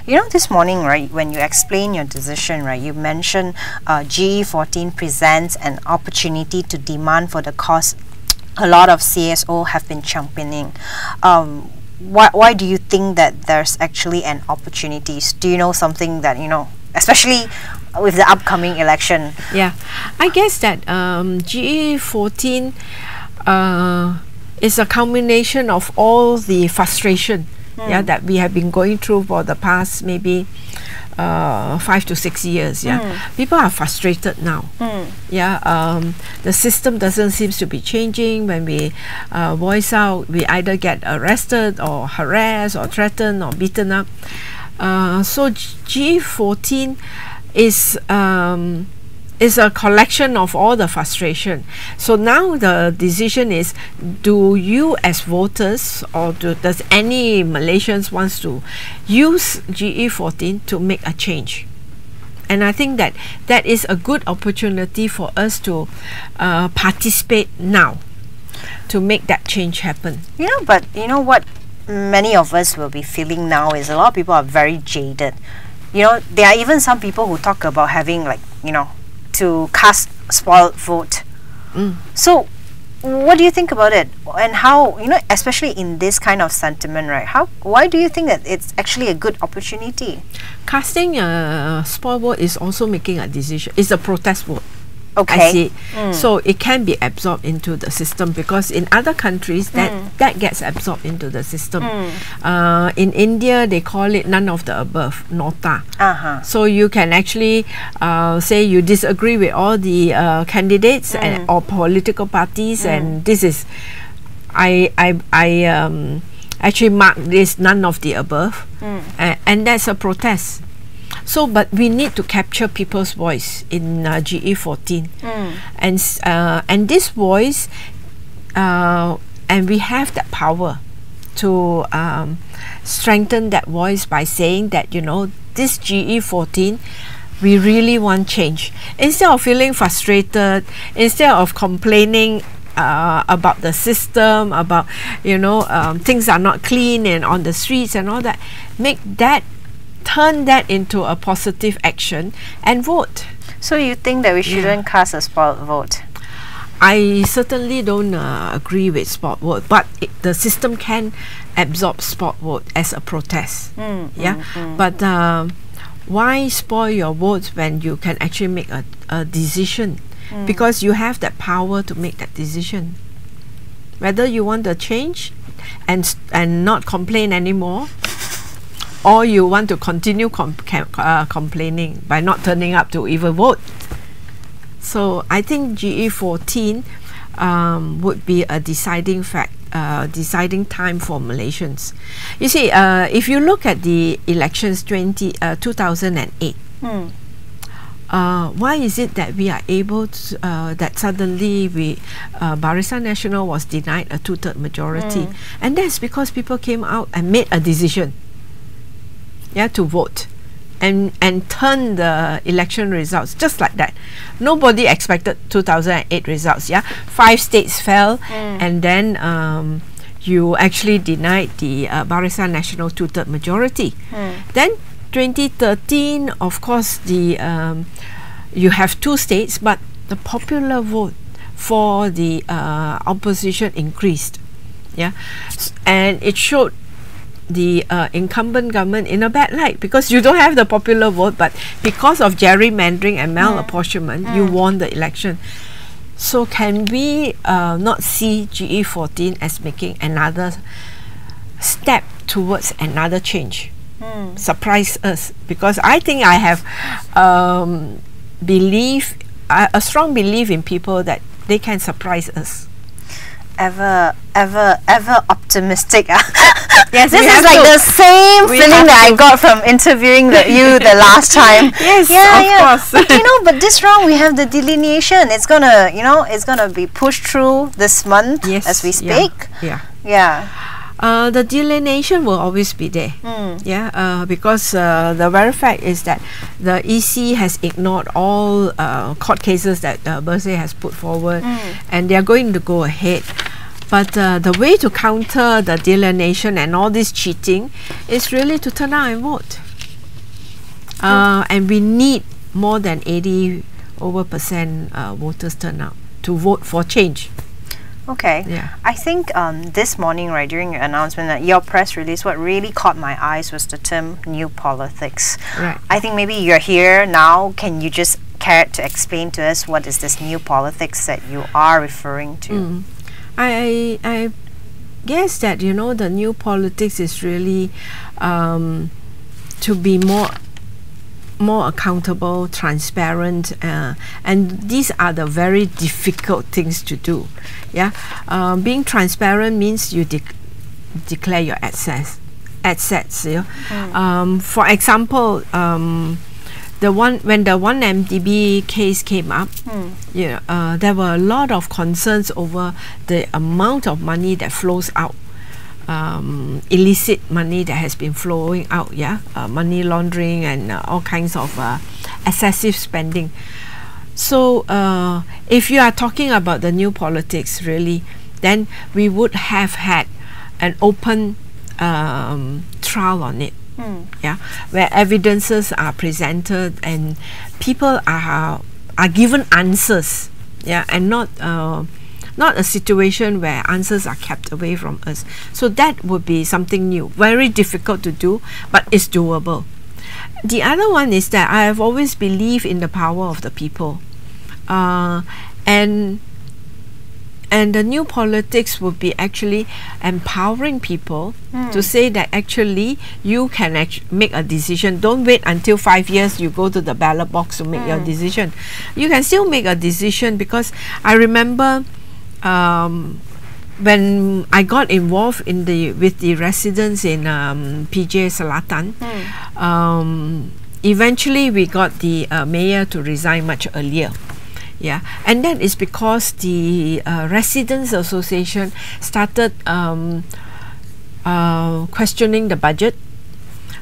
You know, this morning, right, when you explain your decision, right, you mentioned GE14 presents an opportunity to demand for the cause a lot of CSO have been championing. Why do you think that there's actually an opportunity? Do you know something that, you know, especially with the upcoming election? Yeah, I guess that GE14 is a combination of all the frustration that we have been going through for the past maybe 5 to 6 years. People are frustrated now. The system doesn't seem to be changing. When we voice out, we either get arrested or harassed or threatened or beaten up. So G14 is a collection of all the frustration. So now the decision is, do you as voters, or does any Malaysians wants to use GE14 to make a change? And I think that that is a good opportunity for us to participate now to make that change happen. You know, but you know what many of us will be feeling now is a lot of people are very jaded. You know, there are even some people who talk about having, like, you know, to cast spoiled vote. So what do you think about it, and how, you know, especially in this kind of sentiment, right, why do you think that it's actually a good opportunity? Casting a spoiled vote is also making a decision. It's a protest vote. Okay. I see. So it can be absorbed into the system, because in other countries that gets absorbed into the system. In India, they call it none of the above, nota. So you can actually say you disagree with all the candidates or political parties, and this is I actually mark this none of the above, and that's a protest. So, but we need to capture people's voice in GE14, and this voice, and we have that power to strengthen that voice by saying that, you know, this GE14, we really want change. Instead of feeling frustrated, instead of complaining about the system, about, you know, things are not clean and on the streets and all that, turn that into a positive action and vote. So you think that we shouldn't cast a spoiled vote? I certainly don't agree with spoiled vote, but the system can absorb spoiled vote as a protest. But why spoil your vote when you can actually make a decision? Because you have that power to make that decision. Whether you want to change and not complain anymore, or you want to continue complaining by not turning up to even vote. So I think GE14 would be a deciding time for Malaysians. You see, if you look at the elections 2008, why is it that we are able to, that suddenly Barisan Nasional was denied a 2/3 majority? And that's because people came out and made a decision to vote and turn the election results just like that. Nobody expected 2008 results. 5 states fell, and then you actually denied the Barisan Nasional 2/3 majority. Then 2013, of course, you have 2 states, but the popular vote for the opposition increased. And it showed the incumbent government in a bad light, because you don't have the popular vote, but because of gerrymandering and malapportionment, you won the election. So can we not see GE14 as making another step towards another change? Surprise us, because I think I have a strong belief in people that they can surprise us. Ever optimistic. Yes, this is like the same feeling that I got from interviewing you the last time. Yes, of course. But you know, but this round we have the delineation. It's gonna, you know, it's gonna be pushed through this month as we speak. The delineation will always be there. Because the very fact is that the EC has ignored all court cases that Bersih has put forward, and they are going to go ahead. But the way to counter the delineation and all this cheating is really to turn out and vote. And we need more than 80% voters turnout to vote for change. Okay. Yeah. I think this morning, right, during your announcement, that your press release, what really caught my eyes was the term new politics. Right. I think maybe you're here now. Can you just care to explain to us what is this new politics that you are referring to? I guess that, you know, the new politics is really to be more accountable, transparent, and these are the very difficult things to do. Yeah, being transparent means you declare your assets. Yeah. For example, when the 1MDB case came up, there were a lot of concerns over the amount of money that flows out. Illicit money that has been flowing out, money laundering and all kinds of excessive spending. So if you are talking about the new politics, really, then we would have had an open trial on it, where evidences are presented and people are given answers, and not a situation where answers are kept away from us. So that would be something new, very difficult to do, but it's doable. The other one is that I have always believed in the power of the people, and the new politics would be actually empowering people to say that actually you can make a decision. Don't wait until 5 years you go to the ballot box to make your decision. You can still make a decision, because I remember when I got involved with the residents in PJ Selatan, eventually we got the mayor to resign much earlier. Yeah, and that is because the Residents Association started questioning the budget,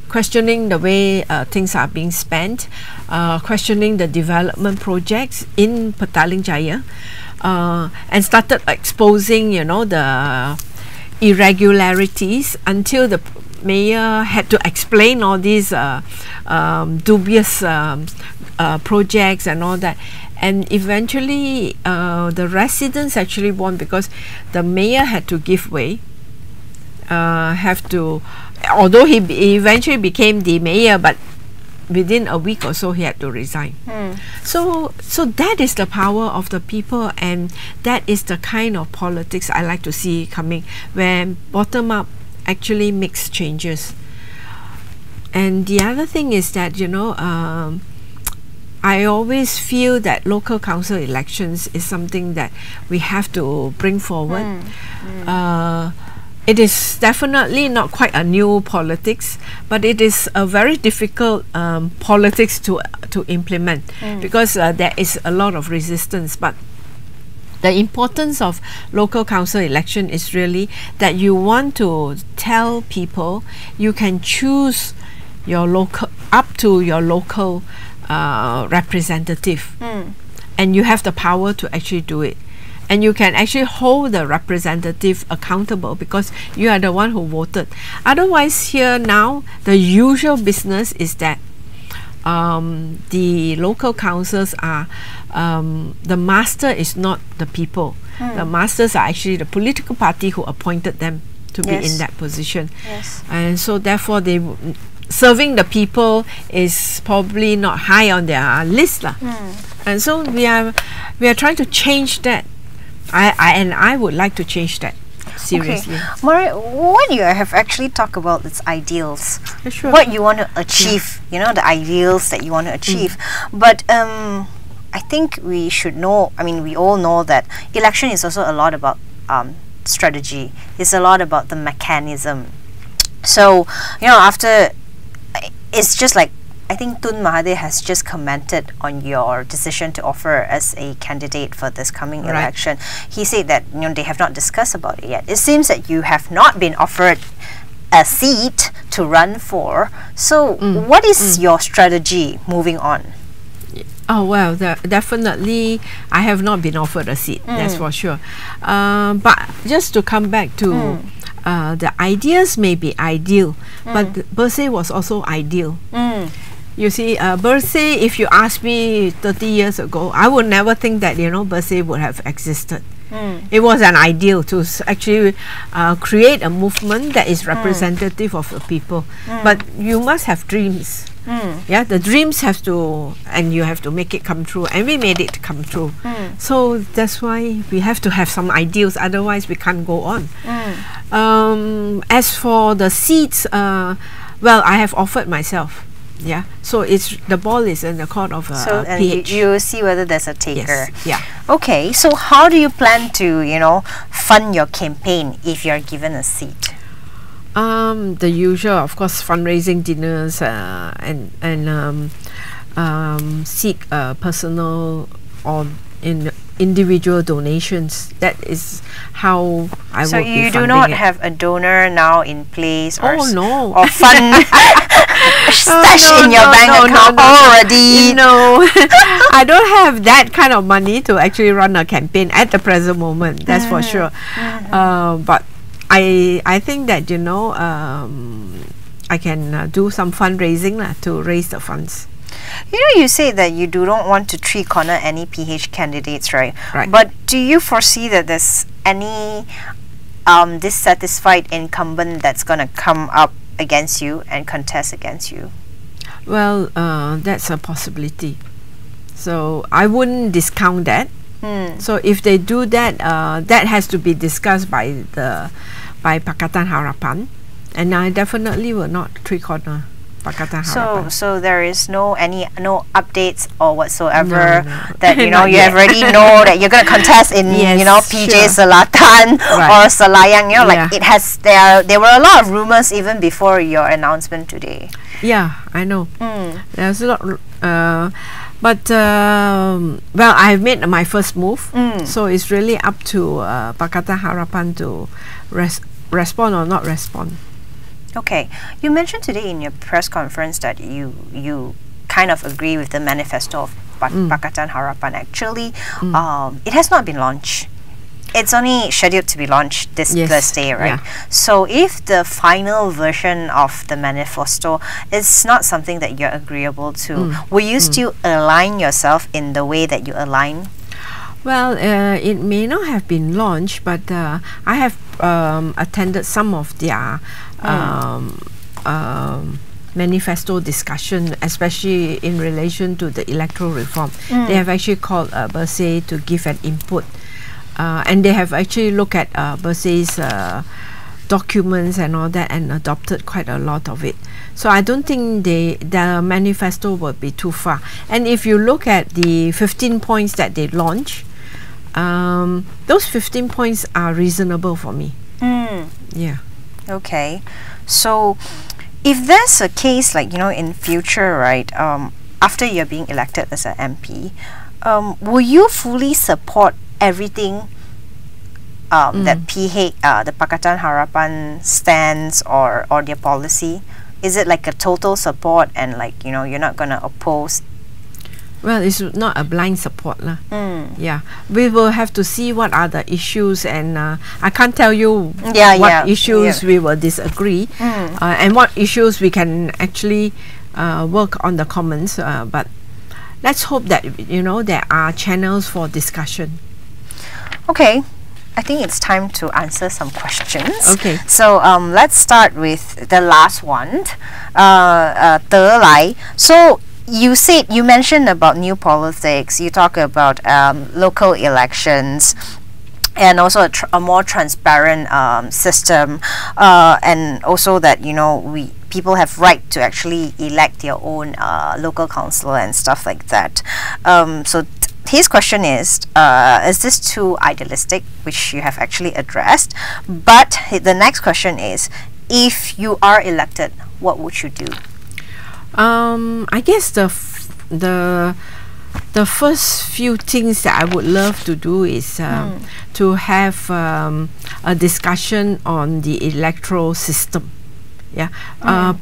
questioning the way things are being spent, questioning the development projects in Petaling Jaya, and started exposing, the irregularities, until the mayor had to explain all these dubious projects and all that. And eventually the residents actually won, because the mayor had to give way, although he eventually became the mayor, but within a week or so he had to resign. So that is the power of the people, and that is the kind of politics I like to see coming, where bottom up actually makes changes. And the other thing is that, I always feel that local council elections is something that we have to bring forward. It is definitely not quite a new politics, but it is a very difficult politics to implement, because there is a lot of resistance. But the importance of local council election is really that you want to tell people you can choose your local, up to your local representative, and you have the power to actually do it, and you can actually hold the representative accountable, because you are the one who voted. Otherwise, here now the usual business is that the local councils are the master is not the people. The masters are actually the political party who appointed them to be in that position, and so therefore they serving the people is probably not high on their list lah. And so we are trying to change that. I would like to change that seriously. Okay. Marie, what you have actually talked about its ideals, Sure. what you want to achieve, the ideals that you want to achieve. But I think we should know, we all know that election is also a lot about strategy. It's a lot about the mechanism. So, after, it's just like, I think Tun Mahathir has just commented on your decision to offer as a candidate for this coming election. He said that they have not discussed about it yet. It seems that you have not been offered a seat to run for. So what is your strategy moving on? Oh well, definitely I have not been offered a seat, that's for sure. But just to come back to the ideas may be ideal, but Bersih was also ideal. You see, Bersih, if you ask me 30 years ago, I would never think that, you know, Bersih would have existed. It was an ideal to actually create a movement that is representative of the people. But you must have dreams. Yeah, the dreams have to, and you have to make it come true, and we made it come true. So that's why we have to have some ideals, otherwise we can't go on. As for the seats, well, I have offered myself. Yeah, so it's the ball is in the court of and PH. you see whether there's a taker. Yes. Yeah. Okay, so how do you plan to, you know, fund your campaign if you're given a seat? The usual, of course, fundraising dinners and seek personal or individual donations. That is how I would be funding it. So you do not have a donor now in place, or no, or fund stash in your bank account already? No, I don't have that kind of money to actually run a campaign at the present moment. That's for sure. But I think that, you know, I can do some fundraising to raise the funds. You know, you say that you do not want to three-corner any PH candidates, right? Right. But do you foresee that there's any dissatisfied incumbent that's going to come up against you and contest against you? Well, that's a possibility. So I wouldn't discount that. So if they do that, that has to be discussed by Pakatan Harapan, and I definitely will not three-corner Pakatan Harapan. So there is no updates or whatsoever that you know Not you yet. already know that you're going to contest in Yes, you know PJ sure. Selatan or Selayang. You know, Yeah. like it has there were a lot of rumors even before your announcement today. Yeah, I know. There's a lot, but well, I've made my first move, so it's really up to Pakatan Harapan to respond or not respond. Okay, you mentioned today in your press conference that you kind of agree with the manifesto of Pakatan Harapan. Actually, it has not been launched. It's only scheduled to be launched this Thursday, right? Yeah. So if the final version of the manifesto is not something that you're agreeable to, will you still align yourself in the way that you align? Well, it may not have been launched, but I have attended some of their manifesto discussion, especially in relation to the electoral reform. They have actually called Bersih to give an input. And they have actually looked at Bersih's documents and all that and adopted quite a lot of it. So I don't think the manifesto will be too far. And if you look at the 15 points that they launched, those 15 points are reasonable for me. Yeah. Okay. So if there's a case like, you know, in future, right, after you're being elected as an MP, will you fully support everything that the Pakatan Harapan stands or their policy? Is it like a total support and, like, you know, you're not going to oppose? Well, it's not a blind support lah. Yeah, we will have to see what are the issues, and I can't tell you what issues we will disagree and what issues we can actually work on the commons, but let's hope that, you know, there are channels for discussion. Okay, I think it's time to answer some questions. Okay. So let's start with the last one. So you mentioned about new politics. You talk about local elections and also a more transparent system, and also that, you know, people have right to actually elect their own local councillor and stuff like that. So his question is this too idealistic, which you have actually addressed? But the next question is, if you are elected, what would you do? I guess the first few things that I would love to do is to have a discussion on the electoral system. Yeah.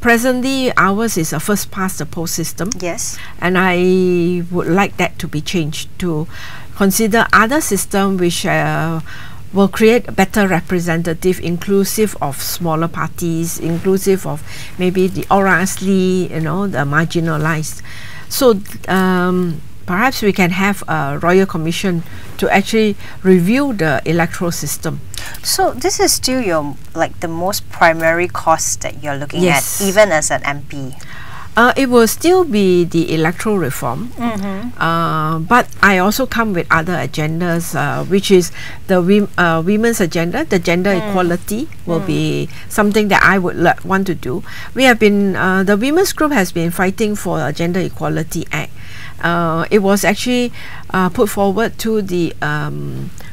Presently, ours is a first past the post system. Yes. And I would like that to be changed to consider other system which will create a better representative, inclusive of smaller parties, inclusive of maybe the orang asli, you know, the marginalized. So perhaps we can have a royal commission to actually review the electoral system. So this is still your the most primary cost that you're looking Yes. at, even as an MP. It will still be the electoral reform, but I also come with other agendas, which is the women's agenda. The gender equality will be something that I would want to do. We have been, the women's group has been fighting for a Gender Equality Act. It was actually put forward to the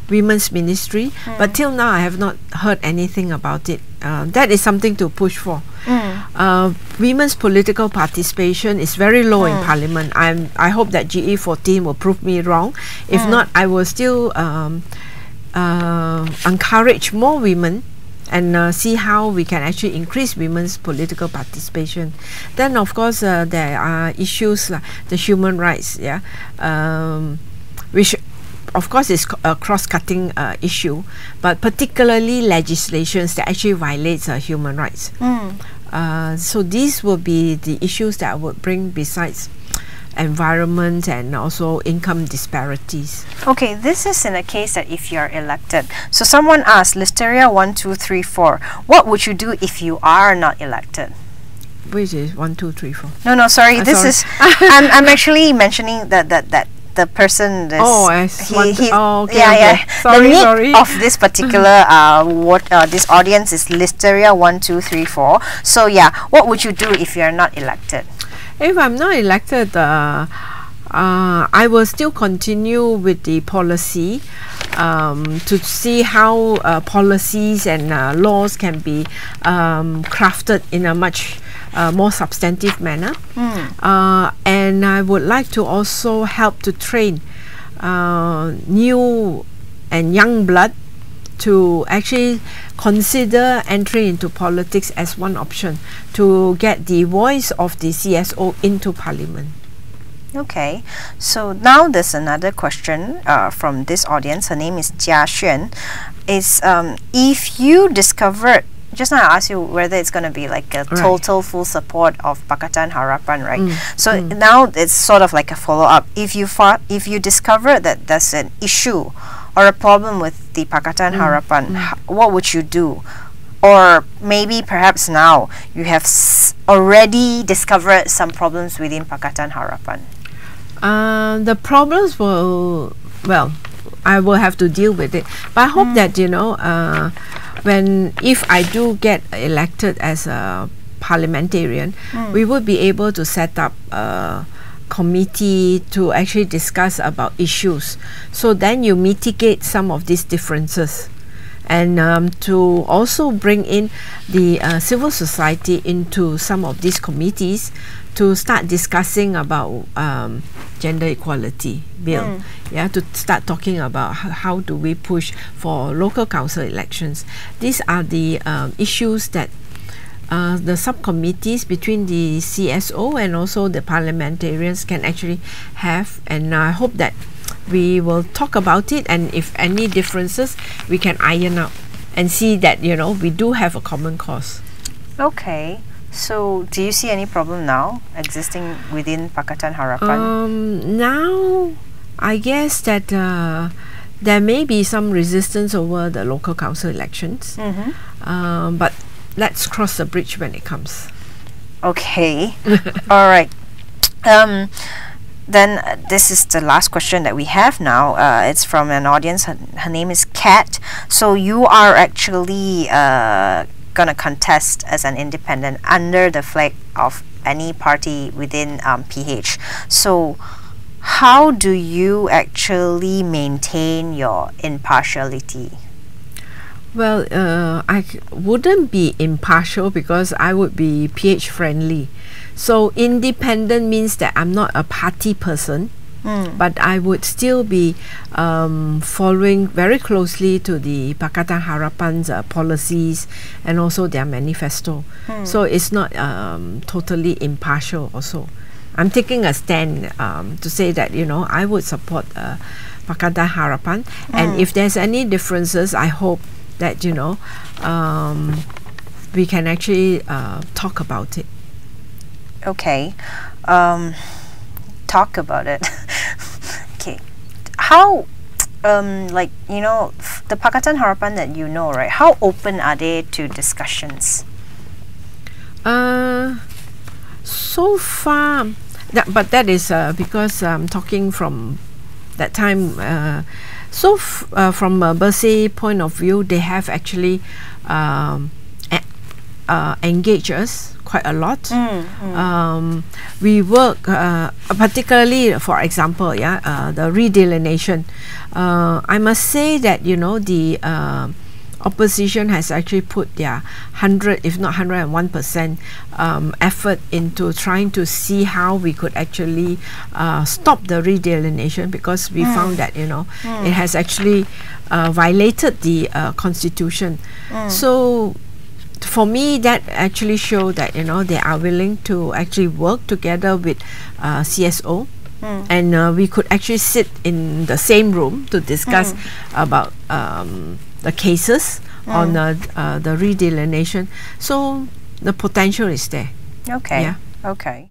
Women's Ministry, but till now I have not heard anything about it. That is something to push for. Women's political participation is very low in Parliament. I hope that GE14 will prove me wrong. If not, I will still encourage more women and see how we can actually increase women's political participation. Then of course there are issues like the human rights, which of course is a cross-cutting issue, but particularly legislations that actually violates human rights. So these will be the issues that I would bring besides environment and also income disparities. Okay, this is in a case that if you're elected. So someone asked, Listeria 1, 2, 3, 4, what would you do if you are not elected? Which is 1, 2, 3, 4. No, sorry. This sorry. is I'm actually mentioning that the person is okay. The nick Sorry. of this particular this audience is Listeria 1, 2, 3, 4. So yeah, what would you do if you're not elected? If I'm not elected, I will still continue with the policy to see how policies and laws can be crafted in a much more substantive manner. And I would like to also help to train new and young blood to actually consider entry into politics as one option to get the voice of the CSO into Parliament. Okay, so now there's another question from this audience. Her name is Jia Xuan. Is if you discovered, just now I asked you whether it's going to be like a total full support of Pakatan Harapan, right? So now it's sort of like a follow-up. If you discover that there's an issue or a problem with the Pakatan Harapan, what would you do? Or maybe perhaps now you have already discovered some problems within Pakatan Harapan. The problems will, well, I will have to deal with it. But I hope that, you know, if I do get elected as a parliamentarian, we would be able to set up a committee to actually discuss about issues. So then you mitigate some of these differences. And to also bring in the civil society into some of these committees to start discussing about gender equality bill. To start talking about how do we push for local council elections. These are the issues that the subcommittees between the CSO and also the parliamentarians can actually have, and I hope that we will talk about it, and if any differences we can iron out and see that, you know, we do have a common cause. Okay, so do you see any problem now existing within Pakatan Harapan? Now I guess that there may be some resistance over the local council elections, but let's cross the bridge when it comes. Okay. All right. Then this is the last question that we have now. It's from an audience. Her name is Kat. So you are actually gonna contest as an independent under the flag of any party within PH. So how do you actually maintain your impartiality? Well, I wouldn't be impartial because I would be PH friendly. So independent means that I'm not a party person, but I would still be following very closely to the Pakatan Harapan's policies and also their manifesto. So it's not totally impartial also. I'm taking a stand to say that, you know, I would support Pakatan Harapan, and if there's any differences, I hope that we can actually talk about it. Okay, talk about it. Okay, how like the Pakatan Harapan that right? How open are they to discussions? So far, but that is because I'm talking from that time. From a Bersih point of view, they have actually engaged us quite a lot. We work particularly, for example, the redelineation. I must say that the opposition has actually put their 100, if not 101% effort into trying to see how we could actually stop the redelineation, because we found that it has actually violated the constitution. So for me, that actually showed that they are willing to actually work together with CSO, and we could actually sit in the same room to discuss about the cases on the redelineation. So the potential is there. Okay. Yeah. Okay.